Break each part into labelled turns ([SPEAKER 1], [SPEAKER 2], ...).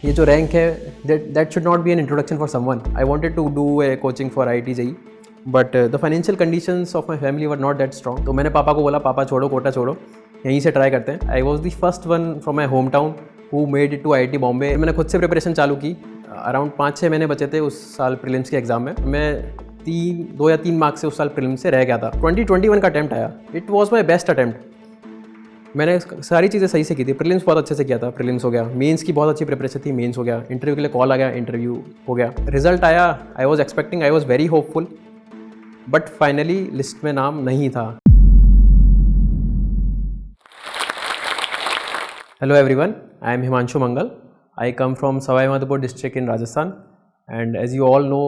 [SPEAKER 1] ये जो रैंक है that should not be an introduction for someone. I wanted to do a coaching for IIT JEE, but the financial conditions of my family were not that strong. तो मैंने पापा को बोला, पापा छोड़ो कोटा छोड़ो, यहीं से ट्राई करते हैं. I was the first one from my hometown who made it to IIT Bombay. मैंने खुद से प्रिपरेशन चालू की. अराउंड 5-6 महीने बचे थे उस साल प्रीलिम्स के एग्ज़ाम में. मैं 2 या 3 मार्क्स से उस साल प्रीलिम्स से रह गया था. 2021 का अटैम्प्ट आया. It was my best attempt. मैंने सारी चीज़ें सही से की थी. प्रीलिम्स बहुत अच्छे से किया था. प्रीलिम्स हो गया. मेंस की बहुत अच्छी प्रिपरेशन थी. मेंस हो गया. इंटरव्यू के लिए कॉल आ गया. इंटरव्यू हो गया. रिजल्ट आया. I was expecting, I was very hopeful, but finally list में नाम नहीं था. Hello everyone, I am Himanshu Mangal. I come from Savai Madhopur district in Rajasthan, and as you all know,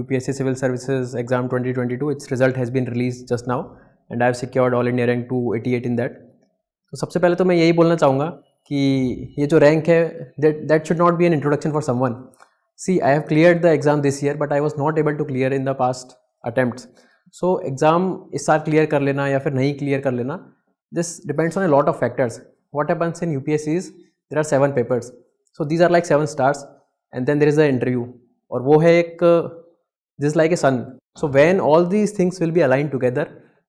[SPEAKER 1] UPSC Civil Services Exam 2022, its result has been released just now, and I have secured All India Rank 288 in that. तो सबसे पहले तो मैं यही बोलना चाहूँगा कि ये जो रैंक है that should not be an introduction for someone. See, I have cleared the exam this year, but I was not able to clear in the past attempts. So exam इस साल clear कर लेना या फिर नहीं clear कर लेना, this depends on a lot of factors. What happens in UPSC is there are 7 papers, so these are like 7 stars, and then there is an interview, और वो है एक this is like a sun. So when all these things will be aligned together,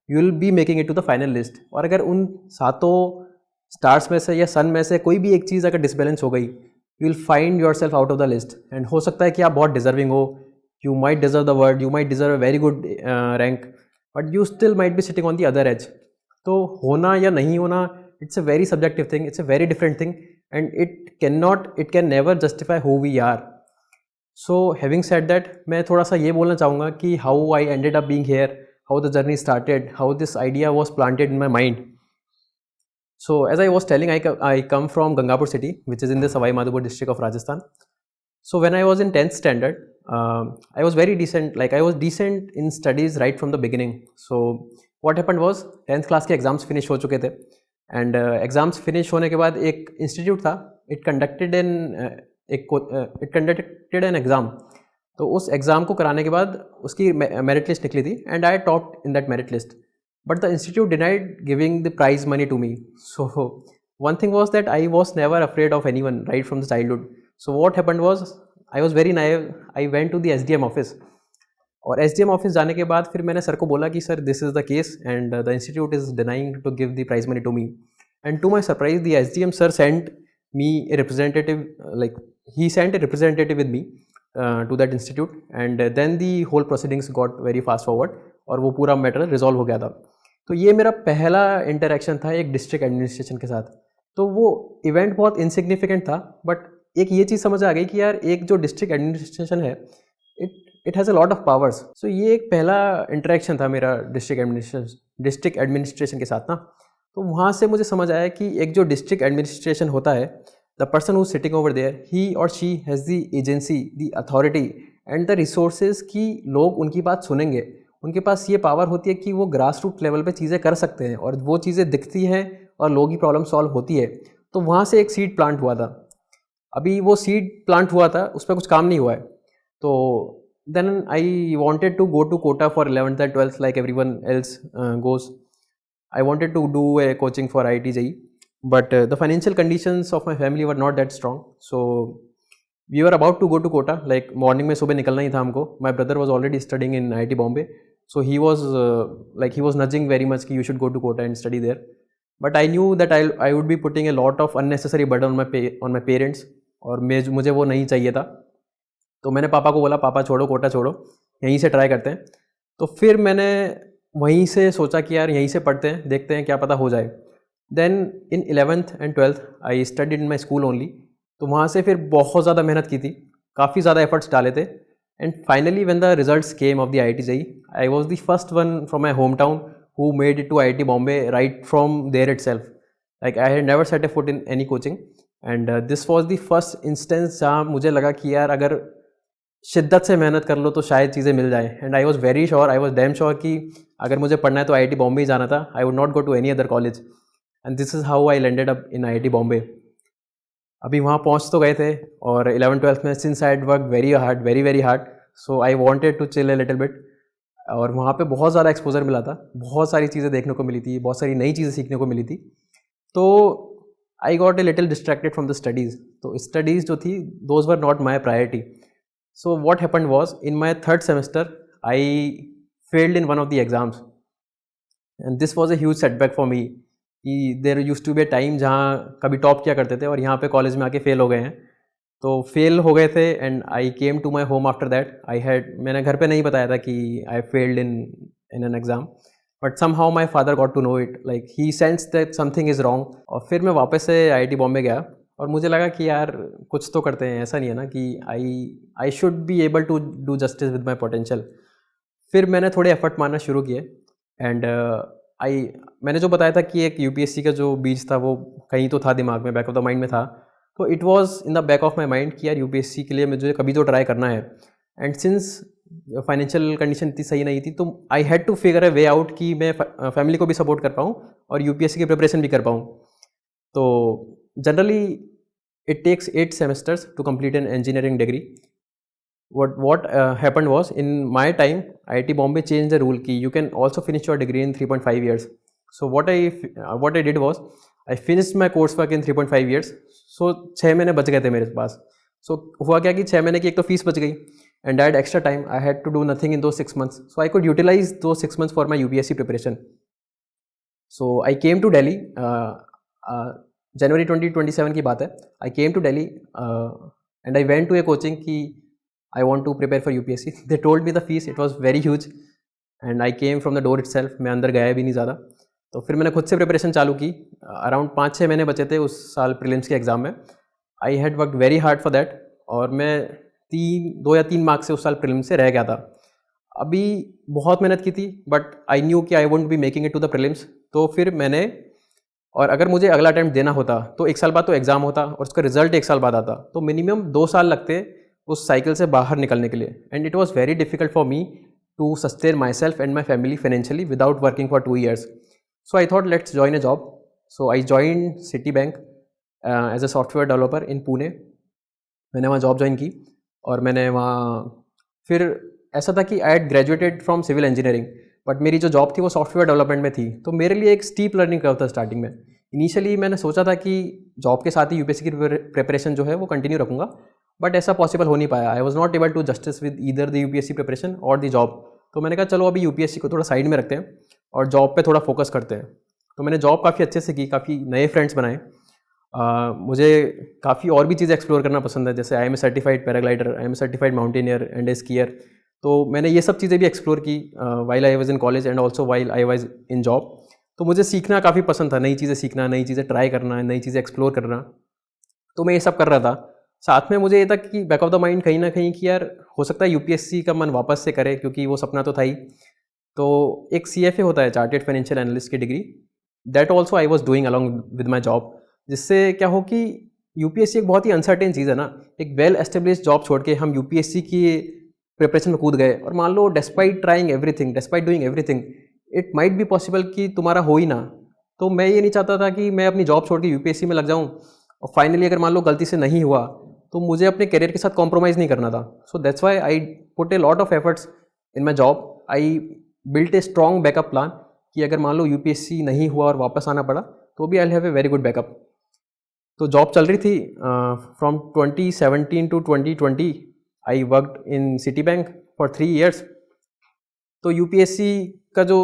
[SPEAKER 1] you will be making it to the final list. और अगर उन सातों stars में से या सन में से कोई भी एक चीज़ अगर डिसबैलेंस हो गई, you will find yourself out of the list. And हो सकता है कि आप बहुत डिजर्विंग हो, you might deserve the word, you might deserve a very good rank, but you still might be sitting on the other edge. तो होना या नहीं होना, it's a very subjective thing, it's a very different thing, and it can never justify who we are. So having said that, मैं थोड़ा सा ये बोलना चाहूँगा कि how I ended up being here, how the journey started, how this idea was planted in my mind. So as I was telling, I come from Gangapur city, which is in the Savai Madhopur district of Rajasthan. So when I was in 10th standard, I was very decent, like I was decent in studies right from the beginning. So what happened was 10th class के exams finish हो चुके थे, and exams finish होने के बाद एक institute था, it conducted an exam. तो उस एग्ज़ाम को कराने के बाद उसकी मेरिट लिस्ट निकली थी, and I topped in that merit list, but the institute denied giving the prize money to me. So one thing was that I was never afraid of anyone right from the childhood. So what happened was I was very naive. I went to the SDM office, और SDM office जाने के बाद फिर मैंने sir को बोला कि sir this is the case and the institute is denying to give the prize money to me. And to my surprise the SDM sir sent me a representative, like he sent a representative with me to that institute, and then the whole proceedings got very fast forward, और वो पूरा matter resolve हो गया था. तो ये मेरा पहला इंटरेक्शन था एक डिस्ट्रिक्ट एडमिनिस्ट्रेशन के साथ. तो वो इवेंट बहुत इनसिग्निफिकेंट था, बट एक ये चीज़ समझ आ गई कि यार एक जो डिस्ट्रिक्ट एडमिनिस्ट्रेशन है, it has a lot of powers. So ये एक पहला इंटरेक्शन था मेरा डिस्ट्रिक्ट एडमिनिस्ट्रेशन के साथ ना. तो वहाँ से मुझे समझ आया कि एक जो डिस्ट्रिक्ट एडमिनिस्ट्रेशन होता है, the person who sitting over there, he और she has the agency, the authority and the resources कि लोग उनकी बात सुनेंगे. उनके पास ये पावर होती है कि वो ग्रास रूट लेवल पे चीज़ें कर सकते हैं, और वो चीज़ें दिखती हैं और लोगों की प्रॉब्लम सॉल्व होती है. तो वहाँ से एक सीड प्लांट हुआ था. अभी वो सीड प्लांट हुआ था, उस पर कुछ काम नहीं हुआ है. तो then I wanted to go to Kota for 11th and 12th like everyone else goes. I wanted to do a coaching for IIT JEE, but the financial conditions of my family were not that strong. So we were about to go to Kota, like morning में सुबह निकलना ही था हमको. My brother was already studying in IIT Bombay, so he was he was nudging very much कि you should go to Kota and study there. But I knew that I would be putting a lot of unnecessary burden on my parents, और मुझे वो नहीं चाहिए था. तो मैंने पापा को बोला, पापा छोड़ो कोटा छोड़ो, यहीं से ट्राई करते हैं. तो फिर मैंने वहीं से सोचा कि यार यहीं से पढ़ते हैं, देखते हैं क्या पता हो जाए. Then in 11th and 12th I studied in my school only. तो वहाँ से फिर बहुत ज़्यादा मेहनत की थी, काफ़ी ज़्यादा एफर्ट्स डाले थे, and finally when the results came of the IIT JEE, I was the first one from my home town who made it to IIT Bombay right from there itself. Like I had never set a foot in any coaching, and this was the first instance जहाँ मुझे लगा कि यार अगर शिद्दत से मेहनत कर लो तो शायद चीज़ें मिल जाए. And I was very sure, I was damn sure कि अगर मुझे पढ़ना है तो IIT बॉम्बे ही जाना था. I would not go to any other college, and this is how I landed up in IIT Bombay. अभी वहाँ पहुँच तो गए थे, और 11th-12th में since I had work very hard, very hard, so I wanted to chill a little bit. और वहाँ पे बहुत ज़्यादा एक्सपोजर मिला था, बहुत सारी चीज़ें देखने को मिली थी, बहुत सारी नई चीज़ें सीखने को मिली थी. तो I got a little distracted from the studies. तो स्टडीज़ जो थी those were not my priority. So what happened was in my third semester I failed in one of the exams and this was a huge setback for me कि there used to be a time जहाँ कभी top किया करते थे और यहाँ पे college में आके फेल हो गए हैं. तो फेल हो गए थे and I came to my home after that. मैंने घर पे नहीं बताया था कि I failed in an exam, but some my father got to know it, like he sense that something is wrong. और फिर मैं वापस से IIT बॉम्बे गया और मुझे लगा कि यार कुछ तो करते हैं, ऐसा नहीं है ना कि I should be able to do justice with my potential. फिर मैंने थोड़े एफर्ट मारना शुरू किए एंड मैंने जो बताया था कि एक UPSC का जो बीज था वो कहीं तो था दिमाग में, बैक ऑफ द माइंड में था. तो it was in the back of my mind कि यार UPSC के लिए मुझे कभी तो ट्राई करना है. एंड सिंस फाइनेंशियल कंडीशन इतनी सही नहीं थी तो I had to figure a way out कि मैं फैमिली को भी सपोर्ट कर पाऊँ और UPSC की प्रिपरेशन भी कर पाऊँ. तो generally it takes 8 semesters to complete an engineering degree. What happened was in my time IIT Bombay changed the rule कि you can also finish your degree in 3.5 years. So what I did was I finished my coursework in 3.5 years. So 6 महीने बच गए थे मेरे पास. So हुआ क्या कि 6 महीने की एक तो फीस बच गई and I had extra time. I had to do nothing in those 6 months. So I could utilize those 6 months for my UPSC preparation. So I came to Delhi. January 2027 की बात है. I came to Delhi and I went to a coaching कि I want to prepare for UPSC. They told me the fees, it was very huge and I came from the door itself. मैं अंदर गया भी नहीं ज़्यादा. तो फिर मैंने खुद से प्रिपरेशन चालू की. अराउंड 5-6 महीने बचे थे उस साल प्रीलिम्स के एग्ज़ाम में. आई had worked very hard for that और मैं 2 या 3 मार्क्स से उस साल प्रीलिम्स से रह गया था. अभी बहुत मेहनत की थी बट आई न्यू कि I won't be making it to the prelims. तो फिर मैंने, और अगर मुझे अगला अटैम्प्ट देना होता तो 1 साल बाद तो एग्ज़ाम होता और उसका रिजल्ट 1 साल बाद आता, तो मिनिमम 2 साल लगते उस साइकिल से बाहर निकलने के लिए. And it was very difficult for me to sustain my self and my family financially without working for 2 years. So I thought let's join a job. So I join Citi bank as a software developer in Pune. मैंने वहाँ job join की और मैंने वहाँ फिर ऐसा था कि I had graduated from civil engineering but मेरी जो जॉब थी वो सॉफ्टवेयर डेवलपमेंट में थी. तो मेरे लिए एक स्टीप लर्निंग कर्व था स्टार्टिंग में. इनिशियली मैंने सोचा था कि जॉब के साथ ही UPSC की प्रिपरेशन जो है वो कंटिन्यू रखूँगा, बट ऐसा पॉसिबल हो नहीं पाया. I was not able to justice with either the UPSC preparation और द जॉब. तो मैंने कहा चलो अभी UPSC को थोड़ा साइड में रखते हैं और जॉब पे थोड़ा फोकस करते हैं. तो मैंने जॉब काफ़ी अच्छे से की, काफ़ी नए फ्रेंड्स बनाए. मुझे काफ़ी और भी चीज़ें एक्सप्लोर करना पसंद है, जैसे I am a certified paraglider, I am a certified mountaineer and a skier. तो मैंने ये सब चीज़ें भी एक्सप्लोर की while I was in college and also while I was in job. तो मुझे सीखना काफ़ी पसंद था, नई चीज़ें सीखना, नई चीज़ें ट्राई करना, नई चीज़ें एक्सप्लोर करना. तो मैं ये सब कर रहा था. साथ में मुझे ये था कि बैक ऑफ द माइंड कहीं ना कहीं कि यार हो सकता है UPSC का मन वापस से करे, क्योंकि वो सपना तो था ही. तो एक CFA होता है, चार्टेड फाइनेंशियल एनालिस्ट की degree, that also I was doing along with my job. जिससे क्या हो कि UPSC एक बहुत ही अनसर्टेन चीज़ है ना. एक वेल एस्टेब्लिश जॉब छोड़ के हम UPSC की प्रिपरेशन में कूद गए और मान लो despite trying everything, despite doing everything, it might be possible कि तुम्हारा हो ही ना. तो मैं ये नहीं चाहता था कि मैं अपनी जॉब छोड़ के UPSC में लग जाऊँ और फाइनली अगर मान लो गलती से नहीं हुआ तो मुझे अपने करियर के साथ कॉम्प्रोमाइज़ नहीं करना था. So that's why I put a lot of efforts in my job. I built a strong backup plan कि अगर मान लो UPSC नहीं हुआ और वापस आना पड़ा तो भी I have a very good backup. तो जॉब चल रही थी from 2017 to 2020. I worked in Citi bank for 3 years. तो UPSC का जो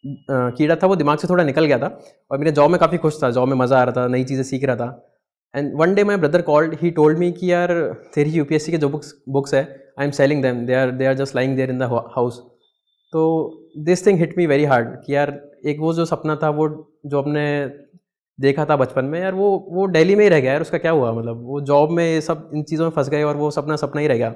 [SPEAKER 1] कीड़ा था वो दिमाग से थोड़ा निकल गया था और मेरे जॉब में काफ़ी खुश था, जॉब में मज़ा आ रहा था, नई चीज़ें सीख रहा था. And one day my brother called, he told me कि यार तेरी UPSC के जो बुक्स है I am selling them, they are just lying there in the house. तो this thing hit me very hard कि यार एक वो जो सपना था, वो जो हमने देखा था बचपन में, यार वो दिल्ली में ही रह गया यार. उसका क्या हुआ, मतलब वो जॉब में ये सब इन चीज़ों में फंस गए और वो सपना ही रह गया.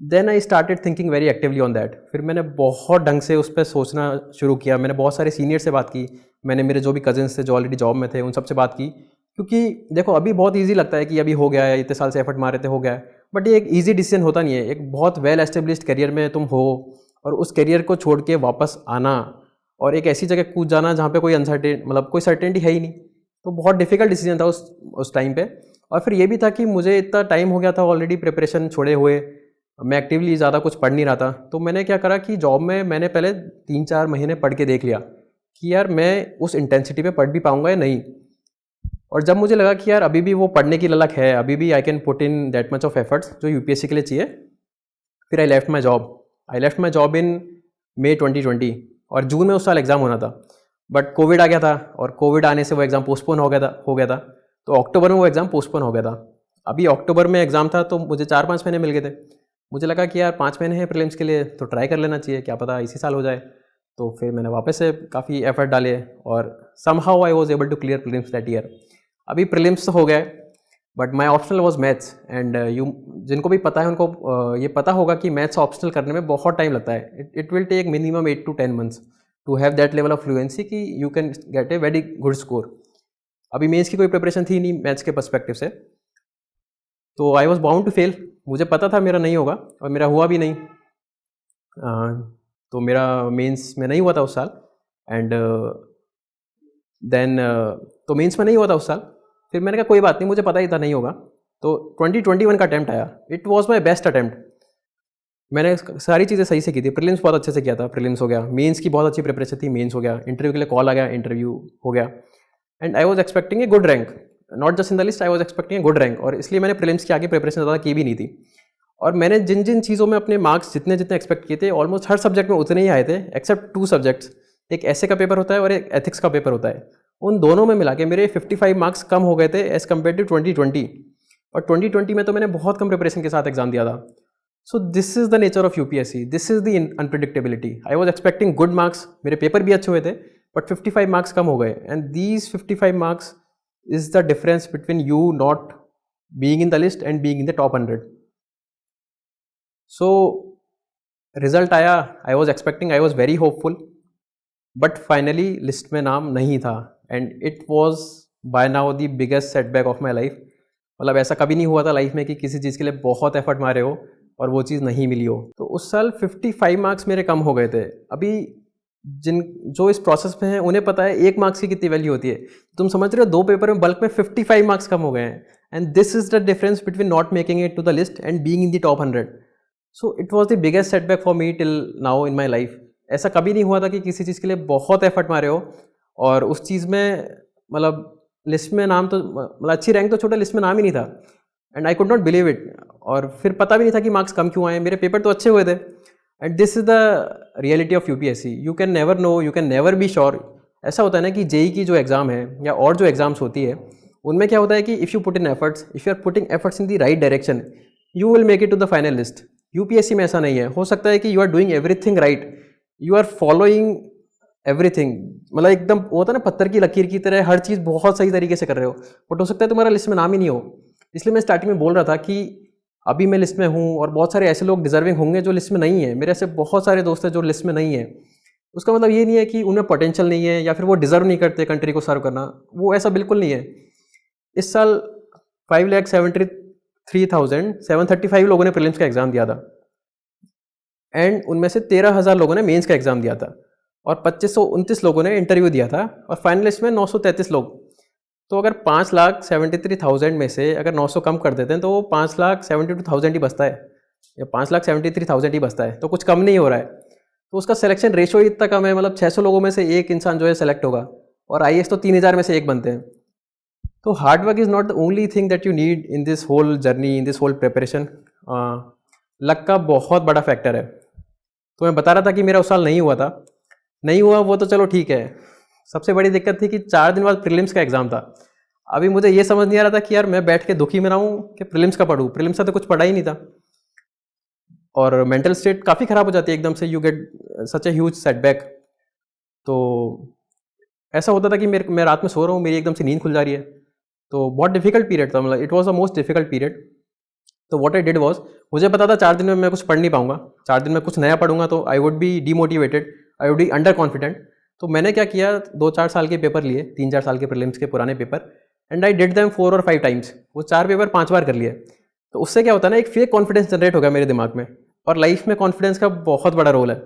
[SPEAKER 1] Then I started thinking very actively on that. फिर मैंने बहुत ढंग से उस पर सोचना शुरू किया. मैंने बहुत सारे सीनियर से बात की, मैंने मेरे जो भी कजिन्स थे जो ऑलरेडी जॉब में थे उन सबसे बात की. क्योंकि देखो अभी बहुत ईजी लगता है कि अभी हो गया है, इतने साल से एफर्ट मारे थे, हो गया है, बट ये एक ईजी डिसीजन होता नहीं है. एक बहुत वेल एस्टेब्लिश्ड करियर में तुम हो और उस करियर को छोड़ के वापस आना और एक ऐसी जगह कूद जाना जहाँ पे कोई अनसर्टेन, मतलब कोई सर्टेनिटी है ही नहीं. तो बहुत डिफिकल्ट डिसीजन था उस टाइम पे. और फिर ये भी था कि मुझे इतना टाइम हो गया था ऑलरेडी प्रिपरेशन छोड़े हुए, मैं एक्टिवली ज़्यादा कुछ पढ़ नहीं रहा था. तो मैंने क्या करा कि जॉब में मैंने पहले 3-4 महीने पढ़ के देख लिया कि यार मैं उस इंटेंसिटी पे पढ़ भी पाऊँगा या नहीं. और जब मुझे लगा कि यार अभी भी वो पढ़ने की ललक है, अभी भी I can put in that much of efforts जो यूपीएससी के लिए चाहिए, फिर I left my job in मई 2020 और जून में उस साल एग्ज़ाम होना था, बट कोविड आ गया था और कोविड आने से वो एग्ज़ाम पोस्टपोन हो गया था। तो अक्टूबर में वो एग्ज़ाम पोस्टपोन हो गया था। अभी अक्टूबर में एग्ज़ाम था तो मुझे 4-5 महीने मिल गए थे। मुझे लगा कि यार 5 महीने हैं प्रीलिम्स के लिए तो ट्राई कर लेना चाहिए, क्या पता इसी साल हो जाए। तो फिर मैंने वापस से काफ़ी एफर्ट डाले और somehow I was able to clear prelims that year. अभी प्रीलिम्स हो गए but my optional was maths and जिनको भी पता है उनको ये पता होगा कि मैथ्स ऑप्शनल करने में बहुत टाइम लगता है। It will take minimum 8 to 10 months to have that level of fluency कि you can get a very good score. अभी मेंस की कोई प्रिपरेशन थी नहीं मैथ्स के पर्सपेक्टिव से, तो I was bound to fail. मुझे पता था मेरा नहीं होगा और मेरा हुआ भी नहीं। तो मेरा मेंस में नहीं हुआ था उस साल एंड देन तो मेंस में नहीं हुआ था उस साल। फिर मैंने कहा कोई बात नहीं, मुझे पता ही था नहीं होगा। तो 2021 का अटैम्प्ट आया, it was my best attempt. मैंने सारी चीज़ें सही से की थी, प्रीलिम्स बहुत अच्छे से किया था, प्रीलिम्स हो गया, मेंस की बहुत अच्छी प्रिपरेशन थी, मेंस हो गया, इंटरव्यू के लिए कॉल आ गया, इंटरव्यू हो गया and I was expecting a good rank, not just in the list, I was expecting a good rank. और इसलिए मैंने प्रीलिम्स की आगे प्रिपरेशन ज़्यादा की भी नहीं थी। और मैंने जिन जिन चीज़ों में अपने मार्क्स जितने एक्सपेक्ट किए थे ऑलमोस्ट हर सब्जेक्ट में उतने ही आए थे एक्सेप्ट 2 सब्जेक्ट्स। एक ऐसे का पेपर होता है और एक एथिक्स का पेपर होता है। उन दोनों में मिला के मेरे 55 मार्क्स कम हो गए थे एज़ कम्पेयर टू 2020। और 2020 में तो मैंने बहुत कम प्रिपरेशन के साथ एग्जाम दिया था। सो this is the nature of UPSC, this is the unpredictability. I was expecting good marks, मेरे पेपर भी अच्छे हुए थे बट 55 मार्क्स कम हो गए and these 55 marks is the difference between you not being in the list and being in the top 100। So result आया, I was expecting, I was very hopeful, but finally list में नाम नहीं था and it was by now the biggest setback of my life. मतलब ऐसा कभी नहीं हुआ था लाइफ में कि किसी चीज़ के लिए बहुत एफर्ट मारे हो और वो चीज़ नहीं मिली हो। तो उस साल 55 मार्क्स मेरे कम हो गए थे। अभी जो इस प्रोसेस में हैं उन्हें पता है 1 मार्क्स की कितनी वैल्यू होती है। तुम समझ रहे हो 2 पेपर में बल्क में 55 मार्क्स कम हो गए हैं and this is the difference between not making it to the list and being in the top 100। So it was the biggest setback for me till now in my life. ऐसा कभी नहीं हुआ था कि किसी चीज़ के लिए बहुत एफर्ट मारे हो और उस चीज़ में मतलब लिस्ट में नाम तो मतलब अच्छी रैंक तो छोटा, लिस्ट में नाम ही नहीं था and I could not believe it. और फिर पता भी नहीं था कि मार्क्स कम क्यों आए, मेरे पेपर तो अच्छे हुए थे and this is the reality of UPSC. You can never know, you can never be sure. ऐसा होता है ना कि जेई की जो एग्ज़ाम है या और जो एग्ज़ाम्स होती है उनमें क्या होता है कि if you put in efforts, if you are putting efforts in the right direction, you will make it to the final list. UPSC में ऐसा नहीं है। हो सकता है कि you are doing everything right, you are following everything, मतलब एकदम होता है ना पत्थर की लकीर की तरह हर चीज़ बहुत सही तरीके से कर रहे हो, बट हो सकता है तुम्हारा लिस्ट में नाम ही नहीं हो। इसलिए मैं स्टार्टिंग में बोल रहा था कि अभी मैं लिस्ट में हूँ और बहुत सारे ऐसे लोग डिजर्विंग होंगे जो लिस्ट में नहीं है। मेरे ऐसे बहुत सारे दोस्त हैं जो लिस्ट में नहीं है। उसका मतलब ये नहीं है कि उन्हें पोटेंशियल नहीं है या फिर वो डिजर्व नहीं करते कंट्री को सर्व करना, वो ऐसा बिल्कुल नहीं है। इस साल 5,73,735 लोगों ने प्रीलिम्स का एग्ज़ाम दिया था एंड उनमें से 13,000 लोगों ने मेंस का एग्ज़ाम दिया था और 2,529 लोगों ने इंटरव्यू दिया था और फाइनल लिस्ट में 933 लोग। तो अगर 5,73,000 में से अगर 900 कम कर देते हैं तो वो 5,72,000 ही बचता है या 5,73,000 ही बचता है, तो कुछ कम नहीं हो रहा है। तो उसका सिलेक्शन रेशो ही इतना कम है, मतलब 600 लोगों में से एक इंसान जो है सेलेक्ट होगा और आईएएस तो 3,000 में से एक बनते हैं। तो hard work is not the only thing that you need in this whole journey, in this whole preparation. Luck का बहुत बड़ा फैक्टर है। तो मैं बता रहा था कि मेरा उस साल नहीं हुआ था, नहीं हुआ वो तो चलो ठीक है। सबसे बड़ी दिक्कत थी कि 4 दिन बाद प्रीलिम्स का एग्ज़ाम था। अभी मुझे ये समझ नहीं आ रहा था कि यार मैं बैठ के दुखी में रहूँ कि प्रीलिम्स का पढ़ूँ, प्रीलिम्स का तो कुछ पढ़ा ही नहीं था और मेंटल स्टेट काफ़ी ख़राब हो जाती है एकदम से, you get such a huge setback. तो ऐसा होता था कि मैं रात में सो रहा हूँ, मेरी एकदम से नींद खुल जा रही है। तो बहुत डिफिकल्ट पीरियड था, मतलब it was the most difficult period. तो व्हाट आई डिड वॉज, मुझे पता था 4 दिन में मैं कुछ पढ़ नहीं पाऊंगा, 4 दिन में कुछ नया पढ़ूंगा तो I would be demotivated, I would be under confident. तो मैंने क्या किया, 2-4 साल के पेपर लिए, 3-4 साल के प्रीलिम्स के पुराने paper, and I did them 4 और 5 टाइम्स। वो 4 पेपर 5 बार कर लिए। तो उससे क्या होता है ना, एक फेक कॉन्फिडेंस जनरेट हो गया मेरे दिमाग में, और लाइफ में कॉन्फिडेंस का बहुत बड़ा रोल है।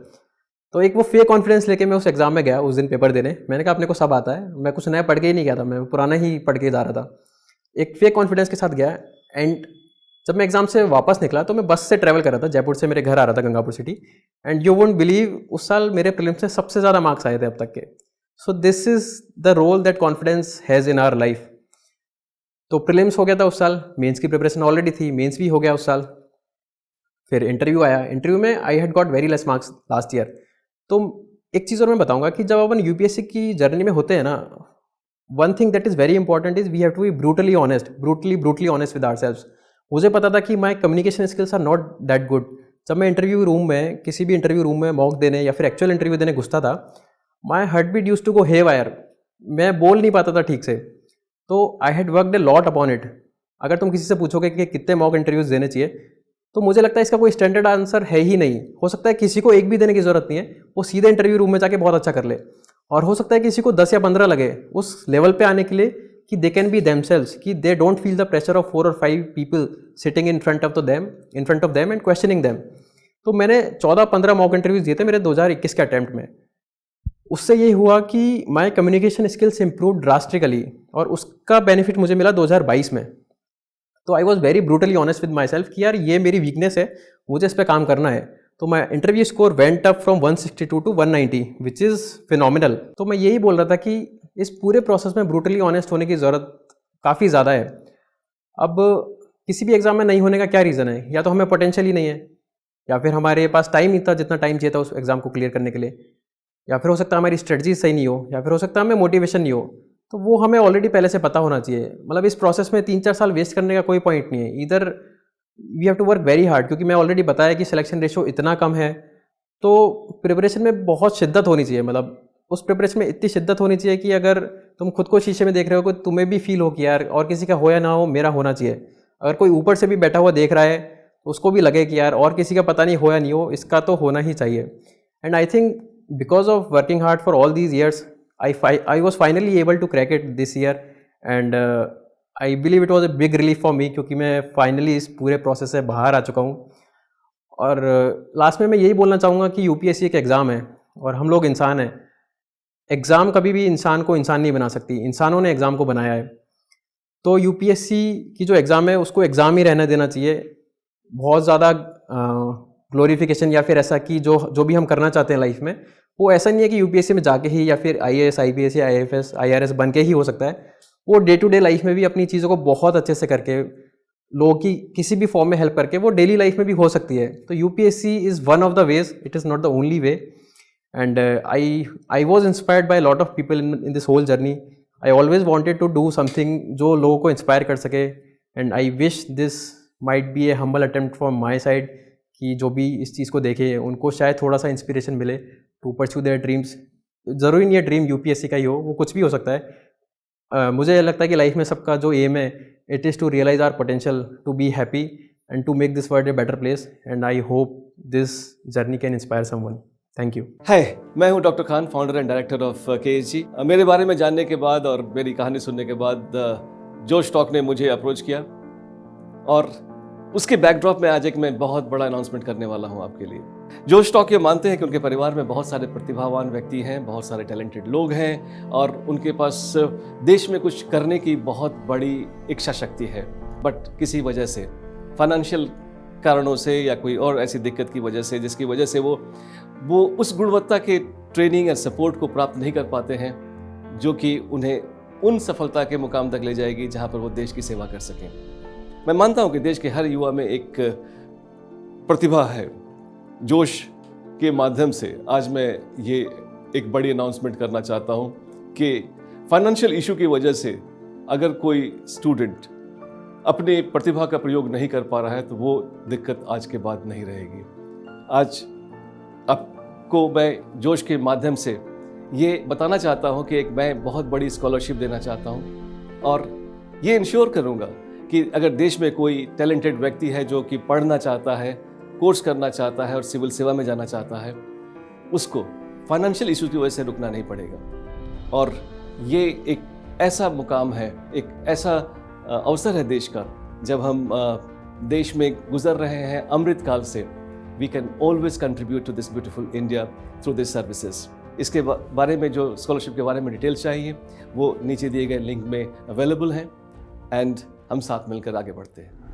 [SPEAKER 1] तो एक वो फेक कॉन्फिडेंस लेके मैं उस एग्जाम में गया उस दिन पेपर देने। मैंने कहा अपने को सब आता है, मैं कुछ नया पढ़ के ही नहीं गया था, मैं पुराना ही पढ़ के जा रहा था। एक फेक कॉन्फिडेंस के साथ गया एंड जब मैं एग्जाम से वापस निकला तो मैं बस से ट्रैवल कर रहा था, जयपुर से मेरे घर आ रहा था Gangapur city, and you won't believe उस साल मेरे प्रीलिम्स से सबसे ज़्यादा मार्क्स आए थे अब तक के। So this is the role that confidence has in our life. तो प्रीलिम्स हो गया था उस साल, मेंस की प्रिपरेशन ऑलरेडी थी, मेंस भी हो गया उस साल। फिर इंटरव्यू आया, इंटरव्यू में I had got very less marks last year. तो एक चीज़ और मैं बताऊंगा कि जब अपन यूपीएससी की जर्नी में होते हैं ना, one thing that is very important is we have to be brutally honest with ourselves. मुझे पता था कि my communication skills are not that good. जब मैं इंटरव्यू रूम में, किसी भी इंटरव्यू रूम में मॉक देने या फिर एक्चुअल इंटरव्यू देने घुसता था, my heart beat used to go haywire. मैं बोल नहीं पाता था ठीक से। तो I had worked a lot upon it. अगर तुम किसी से पूछोगे कि कितने मॉक इंटरव्यूज़ देने चाहिए, तो मुझे लगता है इसका कोई स्टैंडर्ड आंसर है ही नहीं। हो सकता है किसी को एक भी देने की ज़रूरत नहीं है, वो सीधे इंटरव्यू रूम में जाके बहुत अच्छा कर ले, और हो सकता है किसी को 10 या 15 लगे उस लेवल पे आने के लिए कि दे कैन बी देमसेल्व्स, कि they don't feel the pressure of 4 और 5 people sitting in front of them and questioning them. तो मैंने 14-15 मॉक इंटरव्यूज़ दिए थे मेरे 2021 के अटैम्प्ट में। उससे ये हुआ कि my communication skills improve drastically, और उसका बेनिफिट मुझे मिला 2022 में। तो I was very brutally honest with my self कि यार ये मेरी वीकनेस है, मुझे इस पर काम करना है। तो my interview score went up from 162 to 190 which is phenomenal. तो मैं यही बोल रहा था कि इस पूरे प्रोसेस में ब्रूटली ऑनेस्ट होने की ज़रूरत काफ़ी ज़्यादा है। अब किसी भी एग्जाम में नहीं होने का क्या रीज़न है? या तो हमें पोटेंशियल ही नहीं है, या फिर हमारे पास टाइम नहीं था जितना टाइम चाहिए था उस एग्ज़ाम को क्लियर करने के लिए, या फिर हो सकता है हमारी स्ट्रेटजी सही नहीं हो, या फिर हो सकता है हमें मोटिवेशन नहीं हो। तो वो हमें ऑलरेडी पहले से पता होना चाहिए। मतलब इस प्रोसेस में 3-4 साल वेस्ट करने का कोई पॉइंट नहीं है। इधर we have to work very hard, क्योंकि मैं ऑलरेडी बताया कि सिलेक्शन रेशो इतना कम है। तो प्रिपरेशन में बहुत शिद्दत होनी चाहिए। मतलब उस प्रिपरेशन में इतनी शिद्दत होनी चाहिए कि अगर तुम खुद को शीशे में देख रहे हो, कि तुम्हें भी फील हो कि यार और किसी का हो या ना हो, मेरा होना चाहिए। अगर कोई ऊपर से भी बैठा हुआ देख रहा है तो उसको भी लगे कि यार और किसी का पता नहीं हो या नहीं हो, इसका तो होना ही चाहिए। And I think because of working hard for all these years, I was finally able to crack it this year, and I believe it was a big relief for me, क्योंकि मैं finally इस पूरे process से बाहर आ चुका हूँ। और last में मैं यही बोलना चाहूँगा कि यूपीएससी एक एग्ज़ाम है और हम लोग इंसान हैं। एग्ज़ाम कभी भी इंसान को इंसान नहीं बना सकती, इंसानों ने एग्ज़ाम को बनाया है। तो यूपीएससी की जो एग्ज़ाम है उसको एग्ज़ाम ही रहने देना चाहिए। बहुत ज़्यादा ग्लोरिफिकेशन या फिर ऐसा कि जो भी हम करना चाहते हैं लाइफ में, वो ऐसा नहीं है कि यूपीएससी में जाके ही या फिर आईएएस, आईपीएस या आईएफएस, आईआरएस बन के ही हो सकता है। वो डे टू डे लाइफ में भी अपनी चीज़ों को बहुत अच्छे से करके, लोगों की किसी भी फॉर्म में हेल्प करके, वो डेली लाइफ में भी हो सकती है। तो UPSC is one of the ways, it is not the only way. And I was inspired by lot of people in this whole journey. I always wanted to do something जो लोगों को inspire कर सके, and I wish this might be a humble attempt from my side, कि जो भी इस चीज़ को देखे उनको शायद थोड़ा सा इंस्पिरेशन मिले टू परस्यू देयर ड्रीम्स। ज़रूरी नहीं है ड्रीम यूपीएससी का ही हो, वो कुछ भी हो सकता है। मुझे लगता है कि लाइफ में सबका जो एम है, it is to realise our potential, to be happy and to make this world a better place. And I hope this journey can inspire someone. Thank you.
[SPEAKER 2] Hi, मैं हूं doctor Khan, founder and director of KSG. मेरे बारे में जानने के बाद और मेरी कहानी सुनने के बाद जोश टॉक ने मुझे अप्रोच किया, और उसके बैकड्रॉप में आज एक मैं बहुत बड़ा अनाउंसमेंट करने वाला हूं आपके लिए। जोश टॉक ये मानते हैं कि उनके परिवार में बहुत सारे प्रतिभावान व्यक्ति हैं, बहुत सारे टैलेंटेड लोग हैं, और उनके पास देश में कुछ करने की बहुत बड़ी इच्छा शक्ति है। बट किसी वजह से, फाइनेंशियल कारणों से या कोई और ऐसी दिक्कत की वजह से, जिसकी वजह से वो उस गुणवत्ता के ट्रेनिंग और सपोर्ट को प्राप्त नहीं कर पाते हैं जो कि उन्हें उन सफलता के मुकाम तक ले जाएगी जहां पर वो देश की सेवा कर सकें। मैं मानता हूं कि देश के हर युवा में एक प्रतिभा है। जोश के माध्यम से आज मैं ये एक बड़ी अनाउंसमेंट करना चाहता हूं कि फाइनेंशियल इशू की वजह से अगर कोई स्टूडेंट अपनी प्रतिभा का प्रयोग नहीं कर पा रहा है तो वो दिक्कत आज के बाद नहीं रहेगी। आज आपको मैं जोश के माध्यम से ये बताना चाहता हूँ कि मैं बहुत बड़ी स्कॉलरशिप देना चाहता हूँ, और ये इंश्योर करूँगा कि अगर देश में कोई टैलेंटेड व्यक्ति है जो कि पढ़ना चाहता है, कोर्स करना चाहता है और सिविल सेवा में जाना चाहता है, उसको फाइनेंशियल इशू की वजह से रुकना नहीं पड़ेगा। और ये एक ऐसा मुकाम है, एक ऐसा अवसर है देश का, जब हम देश में गुजर रहे हैं अमृत काल से, we can always contribute to this beautiful India through this services. इसके बारे में, जो स्कॉलरशिप के बारे में डिटेल्स चाहिए, वो नीचे दिए गए लिंक में अवेलेबल हैं, एंड हम साथ मिलकर आगे बढ़ते हैं।